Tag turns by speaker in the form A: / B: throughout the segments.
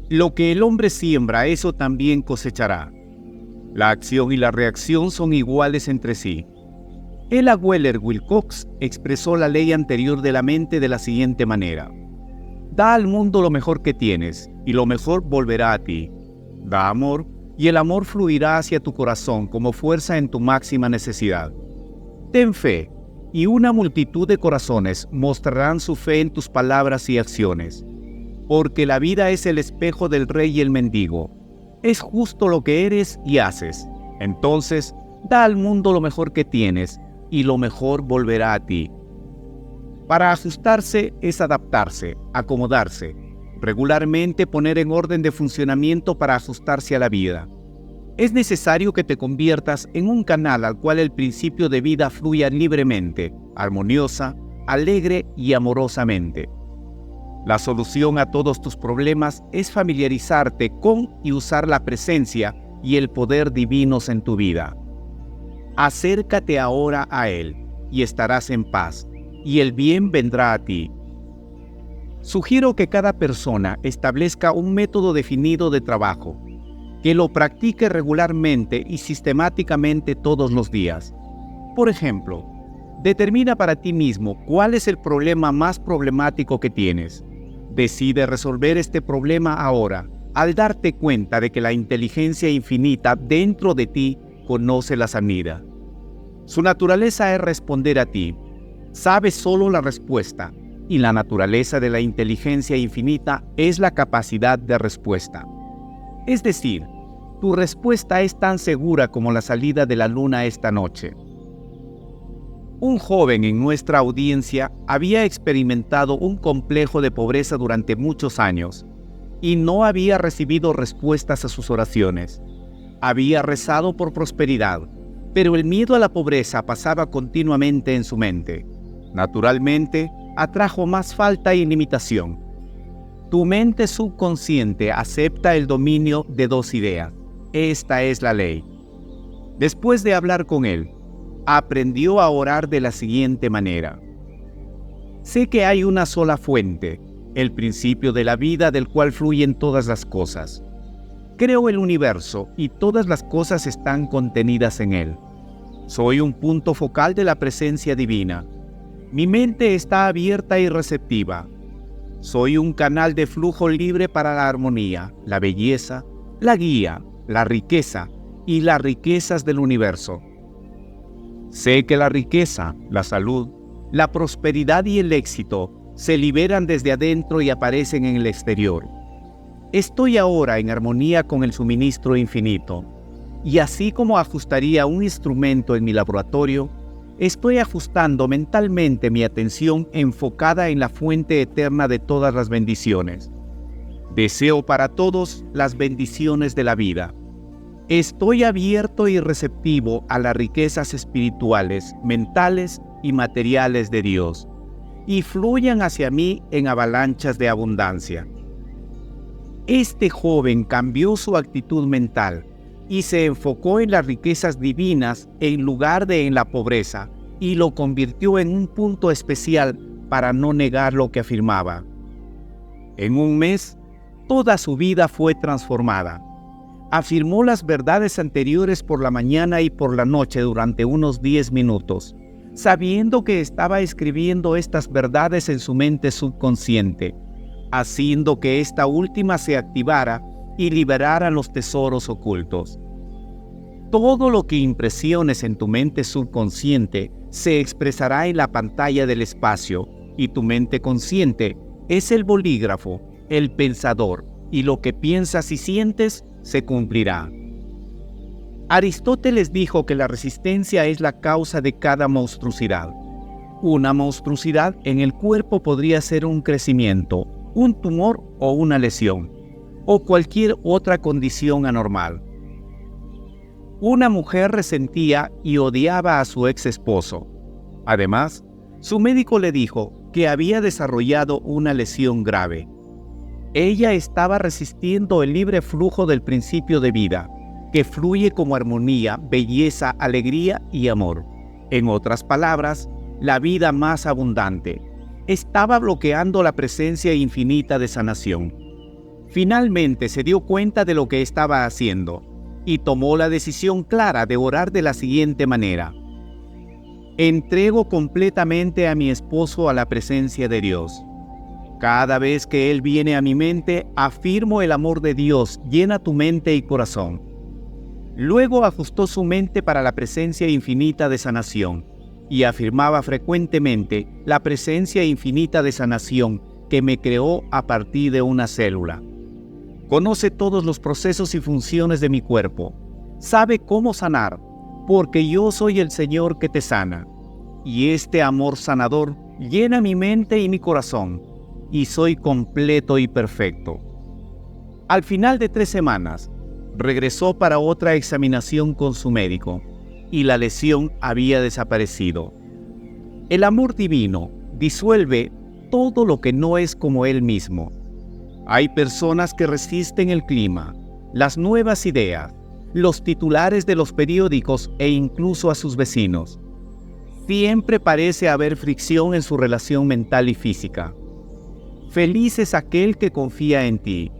A: Lo que el hombre siembra, eso también cosechará. La acción y la reacción son iguales entre sí. Ella Weller Wilcox expresó la ley anterior de la mente de la siguiente manera: da al mundo lo mejor que tienes, y lo mejor volverá a ti. Da amor, y el amor fluirá hacia tu corazón como fuerza en tu máxima necesidad. Ten fe, y una multitud de corazones mostrarán su fe en tus palabras y acciones. Porque la vida es el espejo del rey y el mendigo. Es justo lo que eres y haces. Entonces, da al mundo lo mejor que tienes, y lo mejor volverá a ti. Para ajustarse es adaptarse, acomodarse, regularmente poner en orden de funcionamiento para ajustarse a la vida. Es necesario que te conviertas en un canal al cual el principio de vida fluya libremente, armoniosa, alegre y amorosamente. La solución a todos tus problemas es familiarizarte con y usar la presencia y el poder divinos en tu vida. Acércate ahora a Él y estarás en paz, y el bien vendrá a ti. Sugiero que cada persona establezca un método definido de trabajo, que lo practique regularmente y sistemáticamente todos los días. Por ejemplo, determina para ti mismo cuál es el problema más problemático que tienes. Decide resolver este problema ahora, al darte cuenta de que la inteligencia infinita dentro de ti conoce la sanidad. Su naturaleza es responder a ti. Sabe solo la respuesta, y la naturaleza de la inteligencia infinita es la capacidad de respuesta. Es decir, tu respuesta es tan segura como la salida de la luna esta noche. Un joven en nuestra audiencia había experimentado un complejo de pobreza durante muchos años y no había recibido respuestas a sus oraciones. Había rezado por prosperidad, pero el miedo a la pobreza pasaba continuamente en su mente. Naturalmente, atrajo más falta y limitación. Tu mente subconsciente acepta el dominio de dos ideas. Esta es la ley. Después de hablar con él, aprendió a orar de la siguiente manera: sé que hay una sola fuente, el principio de la vida del cual fluyen todas las cosas. Creo el universo y todas las cosas están contenidas en él. Soy un punto focal de la presencia divina. Mi mente está abierta y receptiva. Soy un canal de flujo libre para la armonía, la belleza, la guía, la riqueza y las riquezas del universo. Sé que la riqueza, la salud, la prosperidad y el éxito se liberan desde adentro y aparecen en el exterior. Estoy ahora en armonía con el suministro infinito, y así como ajustaría un instrumento en mi laboratorio, estoy ajustando mentalmente mi atención enfocada en la fuente eterna de todas las bendiciones. Deseo para todos las bendiciones de la vida. Estoy abierto y receptivo a las riquezas espirituales, mentales y materiales de Dios, y fluyan hacia mí en avalanchas de abundancia. Este joven cambió su actitud mental y se enfocó en las riquezas divinas en lugar de en la pobreza, y lo convirtió en un punto especial para no negar lo que afirmaba. En un mes, toda su vida fue transformada. Afirmó las verdades anteriores por la mañana y por la noche durante unos 10 minutos, sabiendo que estaba escribiendo estas verdades en su mente subconsciente, haciendo que esta última se activara y liberara los tesoros ocultos. Todo lo que impresiones en tu mente subconsciente se expresará en la pantalla del espacio, y tu mente consciente es el bolígrafo, el pensador, y lo que piensas y sientes se cumplirá. Aristóteles dijo que la resistencia es la causa de cada monstruosidad. Una monstruosidad en el cuerpo podría ser un crecimiento, un tumor o una lesión, o cualquier otra condición anormal. Una mujer resentía y odiaba a su ex esposo. Además, su médico le dijo que había desarrollado una lesión grave. Ella estaba resistiendo el libre flujo del principio de vida, que fluye como armonía, belleza, alegría y amor. En otras palabras, la vida más abundante. Estaba bloqueando la presencia infinita de sanación. Finalmente se dio cuenta de lo que estaba haciendo y tomó la decisión clara de orar de la siguiente manera: entrego completamente a mi esposo a la presencia de Dios. Cada vez que él viene a mi mente, afirmo el amor de Dios llena tu mente y corazón. Luego ajustó su mente para la presencia infinita de sanación y afirmaba frecuentemente la presencia infinita de sanación que me creó a partir de una célula. Conoce todos los procesos y funciones de mi cuerpo. Sabe cómo sanar, porque yo soy el Señor que te sana. Y este amor sanador llena mi mente y mi corazón, y soy completo y perfecto. Al final de 3 semanas, regresó para otra examinación con su médico, y la lesión había desaparecido. El amor divino disuelve todo lo que no es como Él mismo. Hay personas que resisten el clima, las nuevas ideas, los titulares de los periódicos e incluso a sus vecinos. Siempre parece haber fricción en su relación mental y física. Feliz es aquel que confía en ti.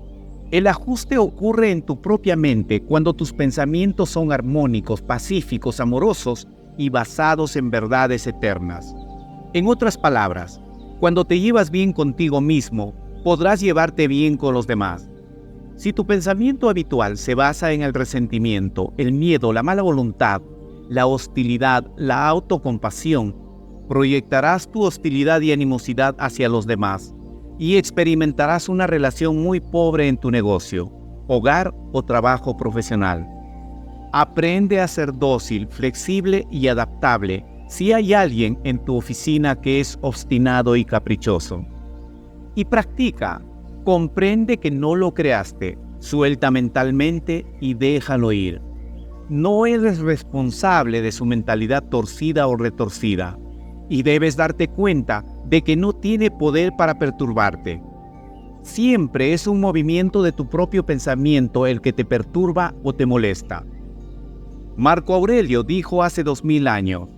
A: El ajuste ocurre en tu propia mente cuando tus pensamientos son armónicos, pacíficos, amorosos y basados en verdades eternas. En otras palabras, cuando te llevas bien contigo mismo, podrás llevarte bien con los demás. Si tu pensamiento habitual se basa en el resentimiento, el miedo, la mala voluntad, la hostilidad, la autocompasión, proyectarás tu hostilidad y animosidad hacia los demás y experimentarás una relación muy pobre en tu negocio, hogar o trabajo profesional. Aprende a ser dócil, flexible y adaptable si hay alguien en tu oficina que es obstinado y caprichoso. Y practica, comprende que no lo creaste, suelta mentalmente y déjalo ir. No eres responsable de su mentalidad torcida o retorcida, y debes darte cuenta de que no tiene poder para perturbarte. Siempre es un movimiento de tu propio pensamiento el que te perturba o te molesta. Marco Aurelio dijo hace 2000 años,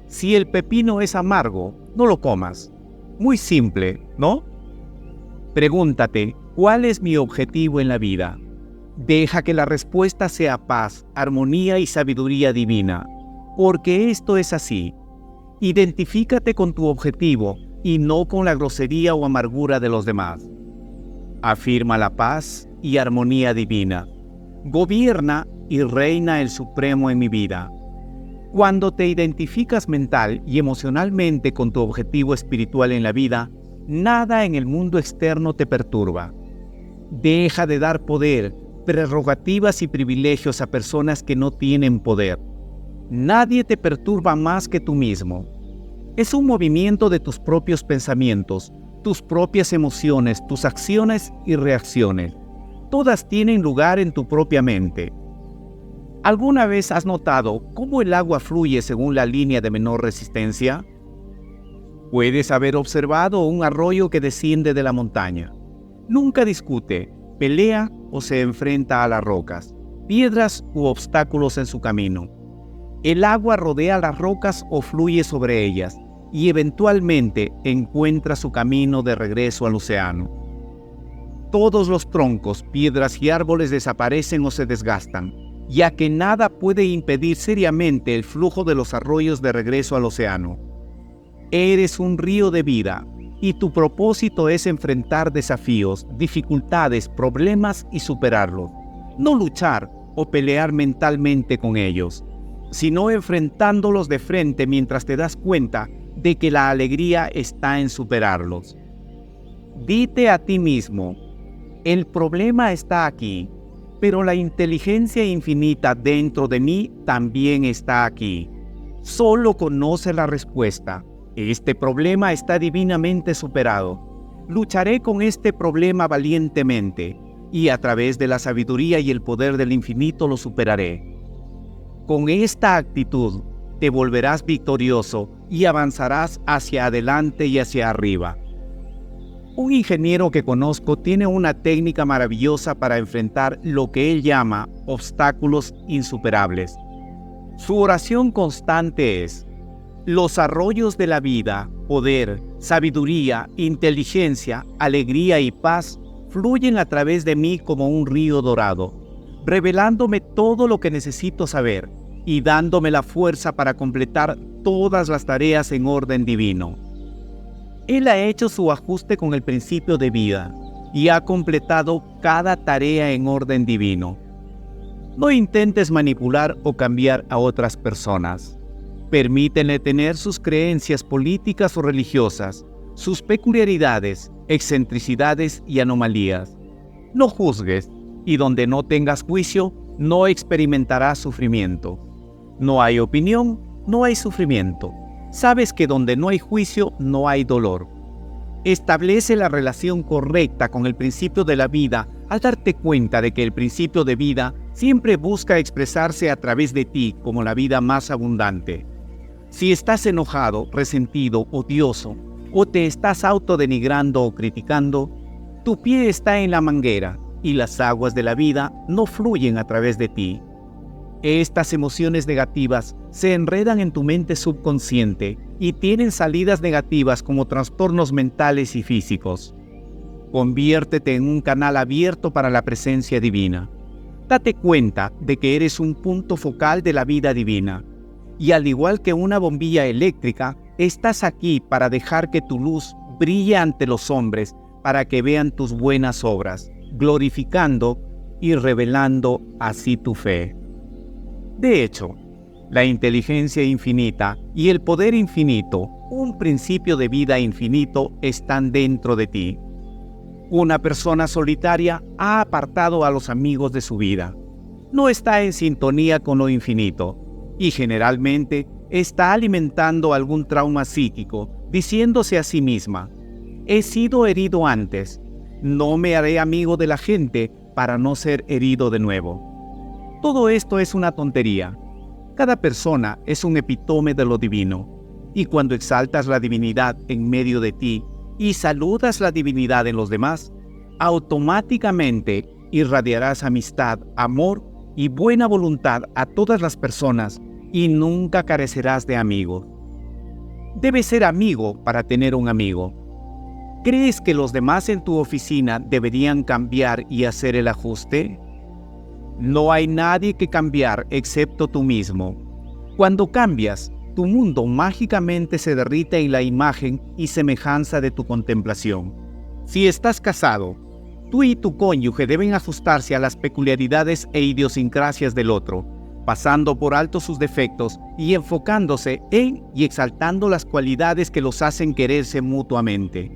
A: si el pepino es amargo, no lo comas. Muy simple, ¿no? Pregúntate, ¿cuál es mi objetivo en la vida? Deja que la respuesta sea paz, armonía y sabiduría divina, porque esto es así. Identifícate con tu objetivo y no con la grosería o amargura de los demás. Afirma la paz y armonía divina. Gobierna y reina el Supremo en mi vida. Cuando te identificas mental y emocionalmente con tu objetivo espiritual en la vida, nada en el mundo externo te perturba. Deja de dar poder, prerrogativas y privilegios a personas que no tienen poder. Nadie te perturba más que tú mismo. Es un movimiento de tus propios pensamientos, tus propias emociones, tus acciones y reacciones. Todas tienen lugar en tu propia mente. ¿Alguna vez has notado cómo el agua fluye según la línea de menor resistencia? Puedes haber observado un arroyo que desciende de la montaña. Nunca discute, pelea o se enfrenta a las rocas, piedras u obstáculos en su camino. El agua rodea las rocas o fluye sobre ellas y eventualmente encuentra su camino de regreso al océano. Todos los troncos, piedras y árboles desaparecen o se desgastan, ya que nada puede impedir seriamente el flujo de los arroyos de regreso al océano. Eres un río de vida y tu propósito es enfrentar desafíos, dificultades, problemas y superarlos. No luchar o pelear mentalmente con ellos, sino enfrentándolos de frente mientras te das cuenta de que la alegría está en superarlos. Dite a ti mismo, el problema está aquí, pero la inteligencia infinita dentro de mí también está aquí. Solo conoce la respuesta. Este problema está divinamente superado. Lucharé con este problema valientemente y a través de la sabiduría y el poder del infinito lo superaré. Con esta actitud te volverás victorioso y avanzarás hacia adelante y hacia arriba. Un ingeniero que conozco tiene una técnica maravillosa para enfrentar lo que él llama obstáculos insuperables. Su oración constante es: los arroyos de la vida, poder, sabiduría, inteligencia, alegría y paz fluyen a través de mí como un río dorado, revelándome todo lo que necesito saber y dándome la fuerza para completar todas las tareas en orden divino. Él ha hecho su ajuste con el principio de vida y ha completado cada tarea en orden divino. No intentes manipular o cambiar a otras personas. Permítele tener sus creencias políticas o religiosas, sus peculiaridades, excentricidades y anomalías. No juzgues, y donde no tengas juicio, no experimentarás sufrimiento. No hay opinión, no hay sufrimiento. Sabes que donde no hay juicio, no hay dolor. Establece la relación correcta con el principio de la vida al darte cuenta de que el principio de vida siempre busca expresarse a través de ti como la vida más abundante. Si estás enojado, resentido, odioso, o te estás autodenigrando o criticando, tu pie está en la manguera y las aguas de la vida no fluyen a través de ti. Estas emociones negativas se enredan en tu mente subconsciente y tienen salidas negativas como trastornos mentales y físicos. Conviértete en un canal abierto para la presencia divina. Date cuenta de que eres un punto focal de la vida divina. Y al igual que una bombilla eléctrica, estás aquí para dejar que tu luz brille ante los hombres para que vean tus buenas obras, glorificando y revelando así tu fe. De hecho, la inteligencia infinita y el poder infinito, un principio de vida infinito, están dentro de ti. Una persona solitaria ha apartado a los amigos de su vida. No está en sintonía con lo infinito y generalmente está alimentando algún trauma psíquico, diciéndose a sí misma: he sido herido antes, no me haré amigo de la gente para no ser herido de nuevo. Todo esto es una tontería. Cada persona es un epítome de lo divino, y cuando exaltas la divinidad en medio de ti y saludas la divinidad en los demás, automáticamente irradiarás amistad, amor y buena voluntad a todas las personas y nunca carecerás de amigos. Debes ser amigo para tener un amigo. ¿Crees que los demás en tu oficina deberían cambiar y hacer el ajuste? No hay nadie que cambiar excepto tú mismo. Cuando cambias, tu mundo mágicamente se derrite en la imagen y semejanza de tu contemplación. Si estás casado, tú y tu cónyuge deben ajustarse a las peculiaridades e idiosincrasias del otro, pasando por alto sus defectos y enfocándose en y exaltando las cualidades que los hacen quererse mutuamente.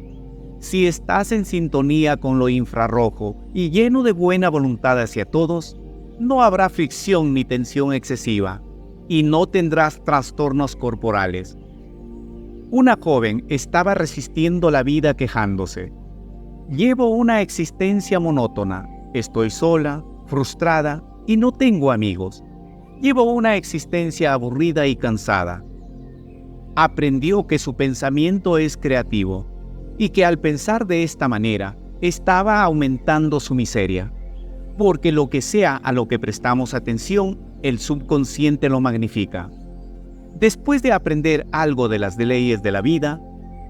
A: Si estás en sintonía con lo infrarrojo y lleno de buena voluntad hacia todos, no habrá fricción ni tensión excesiva, y no tendrás trastornos corporales. Una joven estaba resistiendo la vida quejándose. Llevo una existencia monótona, estoy sola, frustrada y no tengo amigos. Llevo una existencia aburrida y cansada. Aprendió que su pensamiento es creativo y que al pensar de esta manera estaba aumentando su miseria, porque lo que sea a lo que prestamos atención, el subconsciente lo magnifica. Después de aprender algo de las leyes de la vida,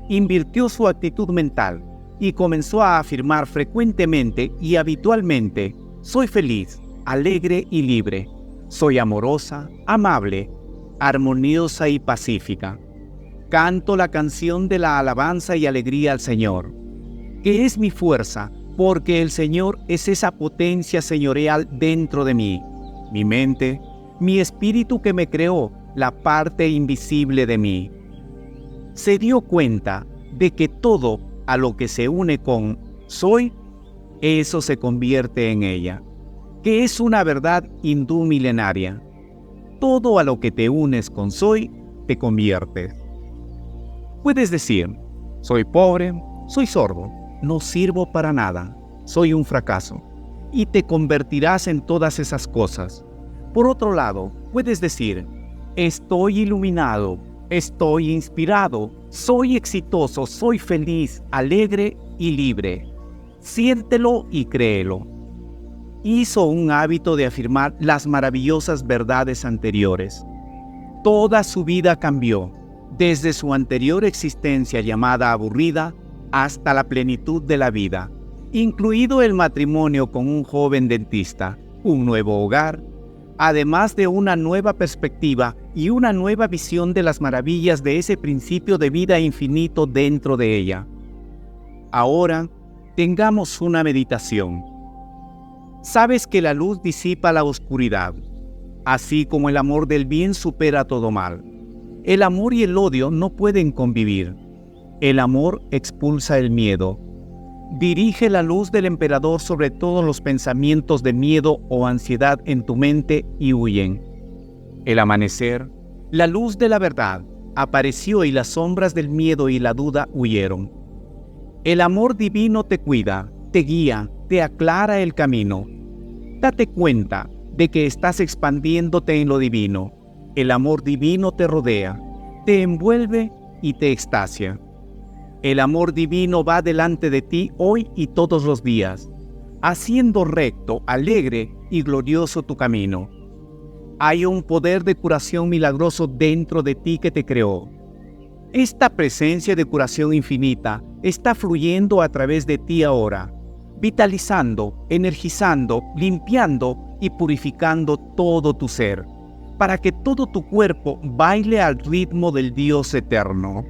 A: invirtió su actitud mental y comenzó a afirmar frecuentemente y habitualmente: soy feliz, alegre y libre. Soy amorosa, amable, armoniosa y pacífica. Canto la canción de la alabanza y alegría al Señor, que es mi fuerza, porque el Señor es esa potencia señorial dentro de mí, mi mente, mi espíritu que me creó, la parte invisible de mí. Se dio cuenta de que todo a lo que se une con soy, eso se convierte en ella, que es una verdad hindú milenaria. Todo a lo que te unes con soy, te conviertes. Puedes decir: soy pobre, soy sordo, no sirvo para nada, soy un fracaso, y te convertirás en todas esas cosas. Por otro lado, puedes decir: estoy iluminado, estoy inspirado, soy exitoso, soy feliz, alegre y libre. Siéntelo y créelo. Hizo un hábito de afirmar las maravillosas verdades anteriores. Toda su vida cambió, desde su anterior existencia llamada aburrida hasta la plenitud de la vida, incluido el matrimonio con un joven dentista, un nuevo hogar, además de una nueva perspectiva y una nueva visión de las maravillas de ese principio de vida infinito dentro de ella. Ahora, tengamos una meditación. Sabes que la luz disipa la oscuridad, así como el amor del bien supera todo mal. El amor y el odio no pueden convivir. El amor expulsa el miedo. Dirige la luz del emperador sobre todos los pensamientos de miedo o ansiedad en tu mente y huyen. El amanecer, la luz de la verdad, apareció y las sombras del miedo y la duda huyeron. El amor divino te cuida, te guía, te aclara el camino. Date cuenta de que estás expandiéndote en lo divino. El amor divino te rodea, te envuelve y te extasia. El amor divino va delante de ti hoy y todos los días, haciendo recto, alegre y glorioso tu camino. Hay un poder de curación milagroso dentro de ti que te creó. Esta presencia de curación infinita está fluyendo a través de ti ahora, vitalizando, energizando, limpiando y purificando todo tu ser, para que todo tu cuerpo baile al ritmo del Dios eterno.